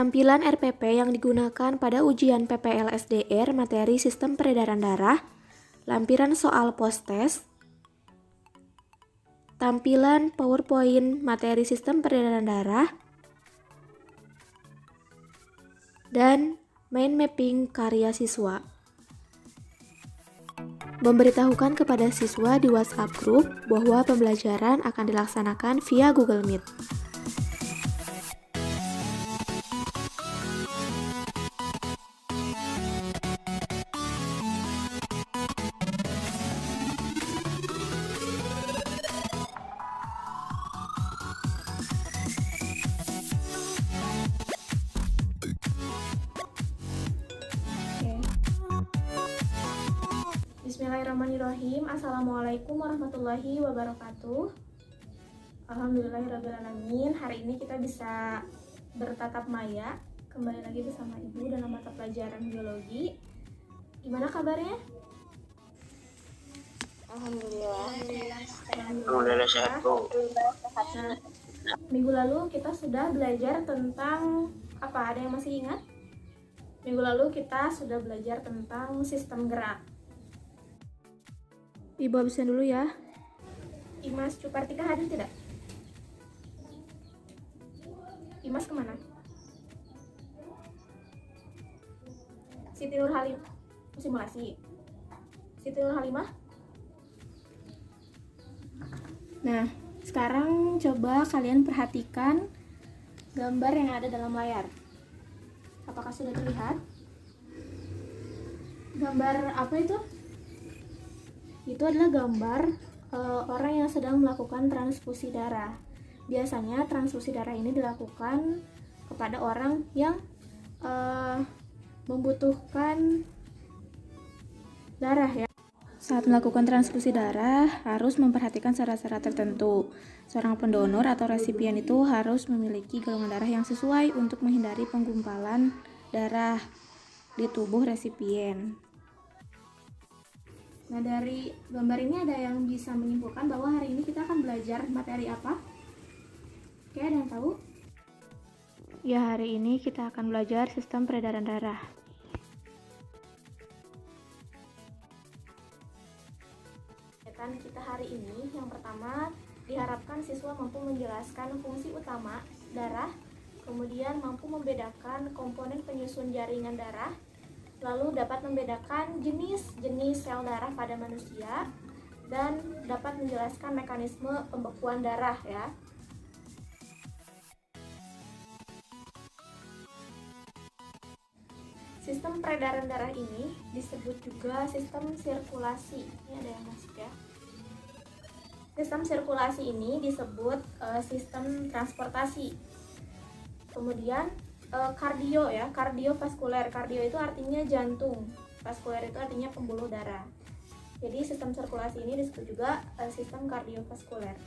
Tampilan RPP yang digunakan pada ujian PPLSDR materi sistem peredaran darah, lampiran soal post-test, tampilan PowerPoint materi sistem peredaran darah, dan mind mapping karya siswa. Memberitahukan kepada siswa di WhatsApp group bahwa pembelajaran akan dilaksanakan via Google Meet. Bismillahirrahmanirrahim. Assalamualaikum warahmatullahi wabarakatuh. Alhamdulillahirrahmanirrahim. Hari ini kita bisa bertatap maya kembali lagi bersama Ibu dalam mata pelajaran biologi. Gimana kabarnya? Alhamdulillah sehat. Minggu lalu kita sudah belajar tentang apa? Ada yang masih ingat? Minggu lalu kita sudah belajar tentang sistem gerak. Ibu habisin dulu ya. Imas Cupartika hadir tidak? Imas kemana? Siti Nur Halim simulasi. Siti Nur Halimah. Nah, sekarang coba kalian perhatikan gambar yang ada dalam layar. Apakah sudah terlihat? Gambar apa itu? Itu adalah gambar orang yang sedang melakukan transfusi darah. Biasanya transfusi darah ini dilakukan kepada orang yang membutuhkan darah ya. Saat melakukan transfusi darah harus memperhatikan syarat-syarat tertentu. Seorang pendonor atau resipien itu harus memiliki golongan darah yang sesuai untuk menghindari penggumpalan darah di tubuh resipien. Nah, dari gambar ini ada yang bisa menyimpulkan bahwa hari ini kita akan belajar materi apa? Oke, ada yang tahu? Ya, hari ini kita akan belajar sistem peredaran darah. Kegiatan kita hari ini, yang pertama, diharapkan siswa mampu menjelaskan fungsi utama darah, kemudian mampu membedakan komponen penyusun jaringan darah, lalu dapat membedakan jenis-jenis sel darah pada manusia, dan dapat menjelaskan mekanisme pembekuan darah ya. Sistem peredaran darah ini disebut juga sistem sirkulasi. Ini ada yang masuk ya. Sistem sirkulasi ini disebut sistem transportasi. Kemudian kardio ya, kardiovaskuler. Kardio itu artinya jantung, vaskuler itu artinya pembuluh darah. Jadi sistem sirkulasi ini disebut juga sistem kardiovaskuler.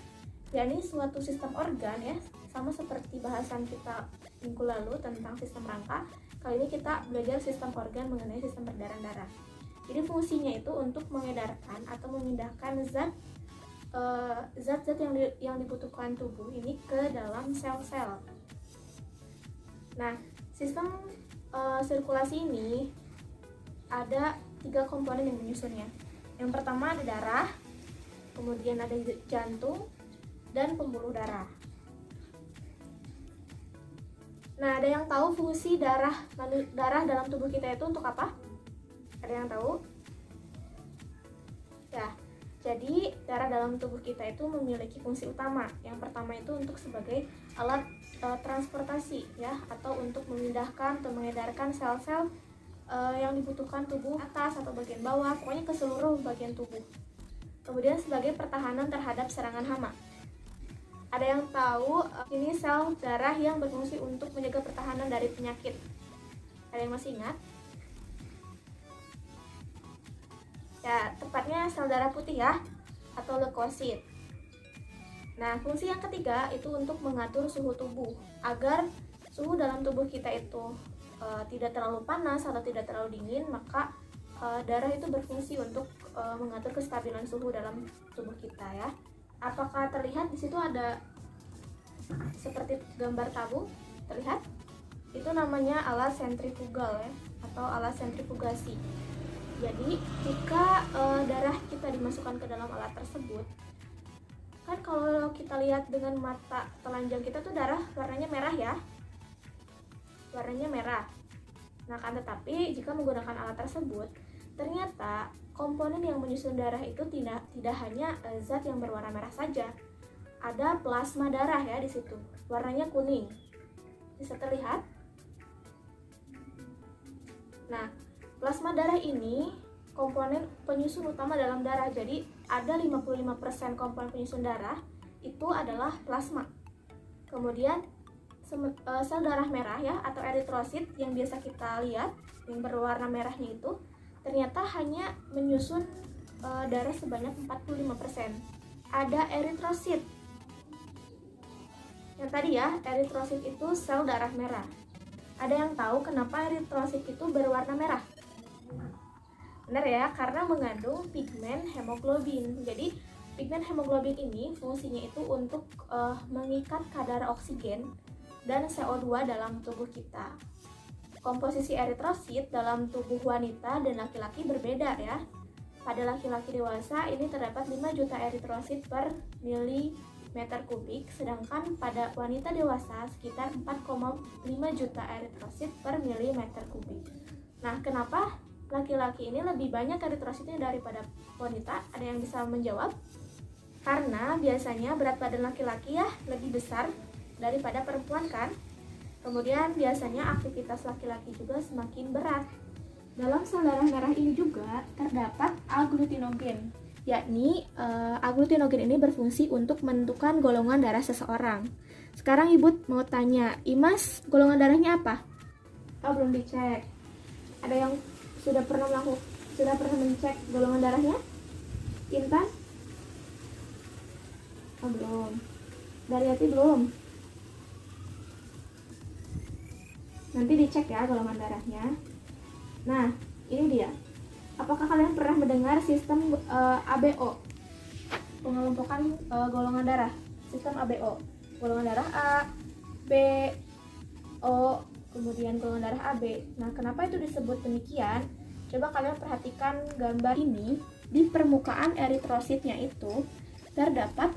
Yakni suatu sistem organ ya, sama seperti bahasan kita minggu lalu tentang sistem rangka. Kali ini kita belajar sistem organ mengenai sistem peredaran darah. Jadi fungsinya itu untuk mengedarkan atau memindahkan zat-zat yang dibutuhkan tubuh ini ke dalam sel-sel. Nah, sistem sirkulasi ini ada 3 komponen yang menyusunnya. Yang pertama ada darah, kemudian ada jantung, dan pembuluh darah. Nah, ada yang tahu fungsi darah dalam tubuh kita itu untuk apa? Ada yang tahu? Ya, jadi darah dalam tubuh kita itu memiliki fungsi utama. Yang pertama itu untuk sebagai alat transportasi ya, atau untuk memindahkan atau mengedarkan sel-sel yang dibutuhkan tubuh atas atau bagian bawah, pokoknya ke seluruh bagian tubuh. Kemudian sebagai pertahanan terhadap serangan hama. Ada yang tahu ini sel darah yang berfungsi untuk menjaga pertahanan dari penyakit. Ada yang masih ingat? Ya, tepatnya sel darah putih ya, atau leukosit. Nah, fungsi yang ketiga itu untuk mengatur suhu tubuh agar suhu dalam tubuh kita itu tidak terlalu panas atau tidak terlalu dingin, maka darah itu berfungsi untuk mengatur kestabilan suhu dalam tubuh kita ya. Apakah terlihat di situ ada seperti gambar tabung? Terlihat? Itu namanya alat sentrifugal ya, atau alat sentrifugasi. Jadi jika darah kita dimasukkan ke dalam alat tersebut, kan kalau kita lihat dengan mata telanjang kita tuh darah warnanya merah ya, warnanya merah. Nah kan, tetapi jika menggunakan alat tersebut, ternyata komponen yang menyusun darah itu tidak hanya zat yang berwarna merah saja. Ada plasma darah ya di situ, warnanya kuning. Bisa terlihat? Nah, plasma darah ini komponen penyusun utama dalam darah. Jadi ada 55% komponen penyusun darah itu adalah plasma. Kemudian sel darah merah ya, atau eritrosit yang biasa kita lihat yang berwarna merahnya itu ternyata hanya menyusun darah sebanyak 45%. Ada eritrosit. Yang tadi ya, eritrosit itu sel darah merah. Ada yang tahu kenapa eritrosit itu berwarna merah? Benar ya, karena mengandung pigmen hemoglobin. Jadi pigmen hemoglobin ini fungsinya itu untuk mengikat kadar oksigen dan CO2 dalam tubuh kita. Komposisi eritrosit dalam tubuh wanita dan laki-laki berbeda ya. Pada laki-laki dewasa ini terdapat 5 juta eritrosit per milimeter kubik, sedangkan pada wanita dewasa sekitar 4,5 juta eritrosit per milimeter kubik. Nah, kenapa laki-laki ini lebih banyak eritrositnya daripada wanita? Ada yang bisa menjawab? Karena biasanya berat badan laki-laki ya lebih besar daripada perempuan kan? Kemudian biasanya aktivitas laki-laki juga semakin berat. Dalam sel darah merah ini juga terdapat agglutinogen, yakni agglutinogen ini berfungsi untuk menentukan golongan darah seseorang. Sekarang Ibu mau tanya, Imas golongan darahnya apa? Oh, belum dicek. Ada yang sudah pernah mencek golongan darahnya? Intan? Oh, belum. Daryati belum. Nanti dicek ya golongan darahnya. Nah, ini dia. Apakah kalian pernah mendengar sistem ABO? Pengelompokan golongan darah. Sistem ABO. Golongan darah A, B, O, kemudian golongan darah AB. Nah, kenapa itu disebut demikian? Coba kalian perhatikan gambar ini. Di permukaan eritrositnya itu terdapat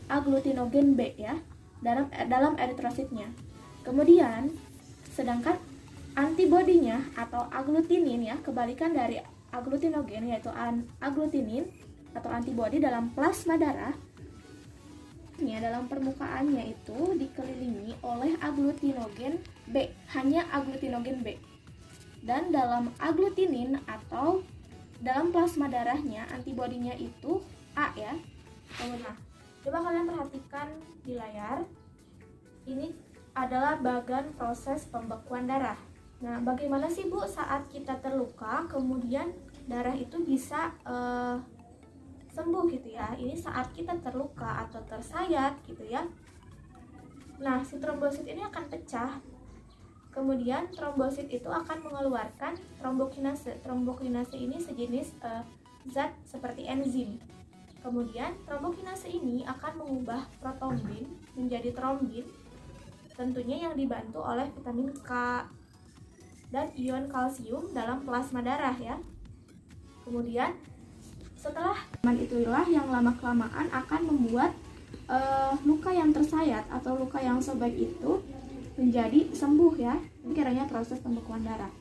agglutinogen B ya, dalam eritrositnya. Kemudian, sedangkan antibodinya atau agglutinin ya, kebalikan dari agglutinogen yaitu agglutinin atau antibodi dalam plasma darah ya, dalam permukaannya itu dikelilingi oleh agglutinogen B, hanya agglutinogen B. Dan dalam agglutinin atau dalam plasma darahnya antibodinya itu A ya. Nah, coba kalian perhatikan di layar. Ini adalah bagian proses pembekuan darah. Nah, bagaimana sih Bu saat kita terluka kemudian darah itu bisa sembuh gitu ya? Ini saat kita terluka atau tersayat gitu ya. Nah, si trombosit ini akan pecah. Kemudian trombosit itu akan mengeluarkan trombokinase. Trombokinase ini sejenis zat seperti enzim. Kemudian trombokinase ini akan mengubah protombin menjadi trombin, tentunya yang dibantu oleh vitamin K dan ion kalsium dalam plasma darah ya. Kemudian setelah itulah yang lama-kelamaan akan membuat luka yang tersayat atau luka yang sobek itu menjadi sembuh ya. Ini kiranya proses pembekuan darah.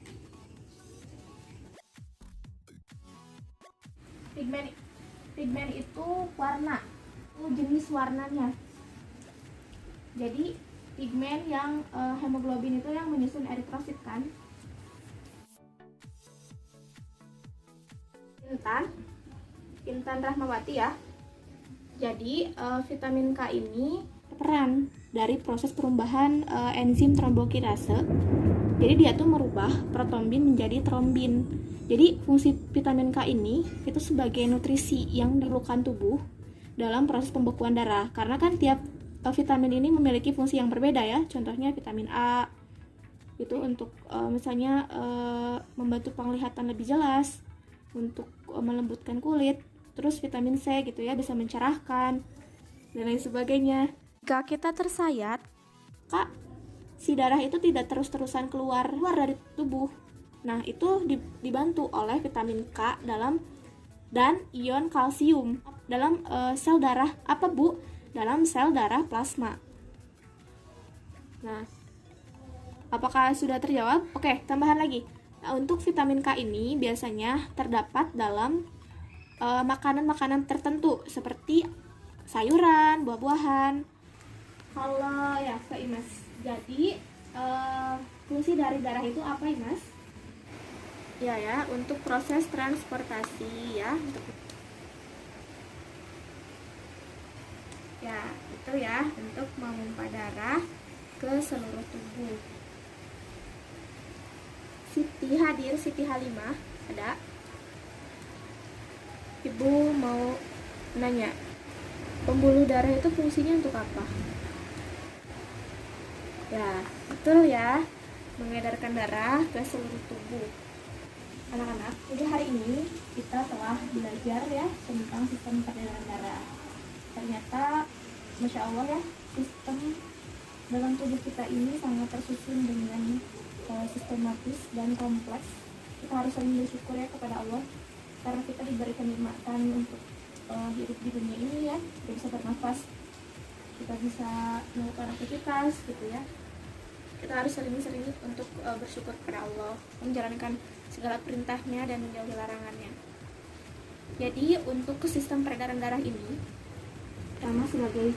Pigmen itu warna, itu jenis warnanya. Jadi pigmen yang hemoglobin itu yang menyusun eritrosit kan. Intan Rahmawati ya. Jadi vitamin K ini berperan dari proses perubahan enzim trombokinase. Jadi dia tuh merubah protombin menjadi trombin. Jadi fungsi vitamin K ini itu sebagai nutrisi yang diperlukan tubuh dalam proses pembekuan darah. Karena kan tiap vitamin ini memiliki fungsi yang berbeda ya. Contohnya vitamin A itu untuk misalnya membantu penglihatan lebih jelas, untuk melembutkan kulit. Terus vitamin C gitu ya, bisa mencerahkan dan lain sebagainya. Jika kita tersayat, Kak, si darah itu tidak terus-terusan keluar dari tubuh. Nah, itu dibantu oleh vitamin K dan ion kalsium dalam sel darah apa Bu? Dalam sel darah plasma. Nah, apakah sudah terjawab? Oke, tambahan lagi. Nah, untuk vitamin K ini biasanya terdapat dalam makanan-makanan tertentu seperti sayuran, buah-buahan. Kalau ya ke Imas. Jadi fungsi dari darah itu apa Imas? Ya, untuk proses transportasi ya. Ya, itu ya, untuk memompa darah ke seluruh tubuh. Siti hadir, Siti Halimah ada. Ibu mau nanya, pembuluh darah itu fungsinya untuk apa? Ya, betul ya, mengedarkan darah ke seluruh tubuh. Anak-anak, jadi hari ini kita telah belajar ya tentang sistem peredaran darah. Ternyata, Masya Allah ya, sistem dalam tubuh kita ini sangat tersusun dengan sistematis dan kompleks. Kita harus saling bersyukur ya kepada Allah karena kita diberi kenikmatan untuk hidup di dunia ini ya. Kita bisa bernafas, kita bisa melakukan aktivitas gitu ya. Kita harus sering-sering untuk bersyukur kepada Allah, menjalankan segala perintahnya dan menjauhi larangannya. Jadi untuk sistem peredaran darah ini pertama sebagai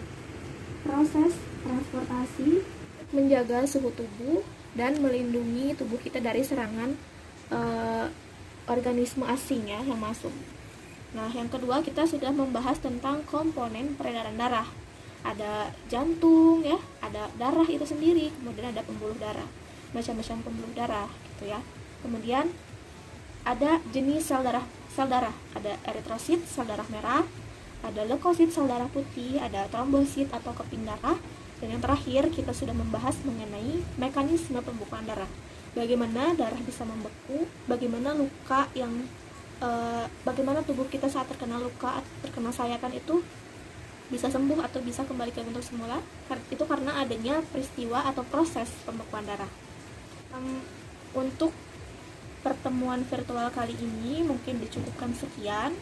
proses transportasi, menjaga suhu tubuh dan melindungi tubuh kita dari serangan organisme asing ya yang masuk. Nah, yang kedua kita sudah membahas tentang komponen peredaran darah. Ada jantung ya, ada darah itu sendiri, kemudian ada pembuluh darah, macam-macam pembuluh darah gitu ya. Kemudian ada jenis sel darah, ada eritrosit, sel darah merah, ada leukosit, sel darah putih, ada trombosit atau keping darah, dan yang terakhir kita sudah membahas mengenai mekanisme pembekuan darah. Bagaimana darah bisa membeku, bagaimana luka bagaimana tubuh kita saat terkena luka, terkena sayatan itu bisa sembuh atau bisa kembali ke bentuk semula. Itu karena adanya peristiwa atau proses pembekuan darah. Untuk pertemuan virtual kali ini mungkin dicukupkan sekian.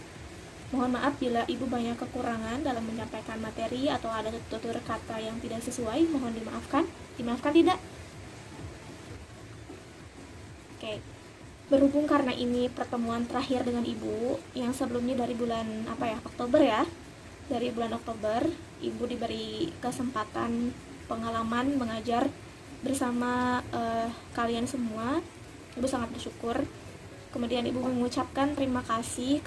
Mohon maaf bila Ibu banyak kekurangan dalam menyampaikan materi atau ada tutur kata yang tidak sesuai, mohon dimaafkan. Dimaafkan tidak? Oke. Berhubung karena ini pertemuan terakhir dengan Ibu yang sebelumnya dari bulan Oktober ya. Dari bulan Oktober, Ibu diberi kesempatan pengalaman mengajar bersama kalian semua. Ibu sangat bersyukur. Kemudian Ibu mengucapkan terima kasih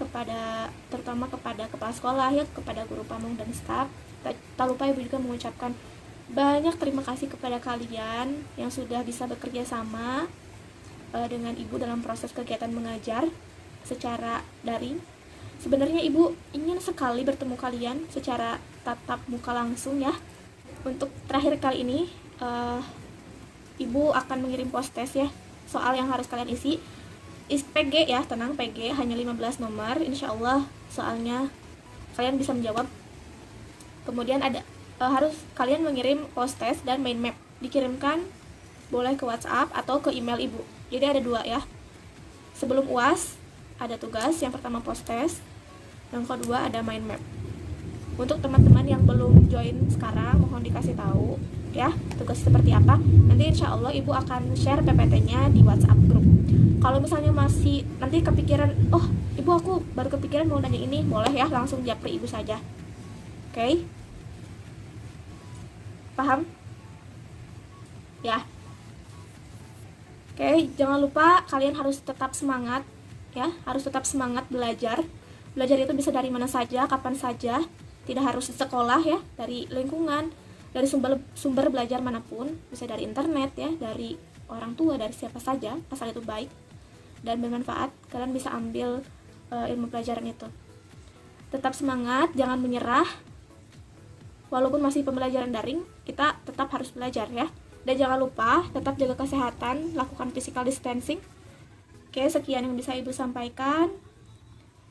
terutama kepada kepala sekolah ya, kepada guru pamong dan staf. Tak lupa Ibu juga mengucapkan banyak terima kasih kepada kalian yang sudah bisa bekerja sama dengan Ibu dalam proses kegiatan mengajar secara daring. Sebenarnya Ibu ingin sekali bertemu kalian secara tatap muka langsung ya. Untuk terakhir kali ini Ibu akan mengirim post test ya, soal yang harus kalian isi. PG ya, tenang, PG hanya 15 nomor, insya Allah soalnya kalian bisa menjawab. Kemudian harus kalian mengirim post test dan mind map, dikirimkan boleh ke WhatsApp atau ke email Ibu. Jadi ada dua ya. Sebelum UAS ada tugas, yang pertama post test, yang kedua ada mind map. Untuk teman-teman yang belum join sekarang, mohon dikasih tahu ya tugas seperti apa. Nanti insya Allah Ibu akan share PPT-nya di WhatsApp grup. Kalau misalnya masih nanti kepikiran, oh Ibu aku baru kepikiran mau nanya ini, boleh ya langsung japri Ibu saja. Oke? Paham? Ya. Oke, jangan lupa kalian harus tetap semangat ya, harus tetap semangat belajar. Belajar itu bisa dari mana saja, kapan saja, tidak harus di sekolah ya, dari lingkungan, dari sumber belajar manapun, bisa dari internet ya, dari orang tua, dari siapa saja, asal itu baik dan bermanfaat, kalian bisa ambil ilmu pelajaran itu. Tetap semangat, jangan menyerah. Walaupun masih pembelajaran daring, kita tetap harus belajar ya. Dan jangan lupa tetap jaga kesehatan, lakukan physical distancing. Oke, sekian yang bisa Ibu sampaikan.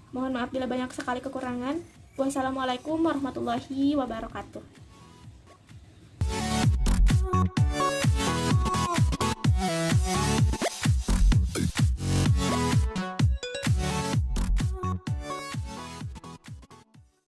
Mohon maaf bila banyak sekali kekurangan. Wassalamualaikum warahmatullahi wabarakatuh.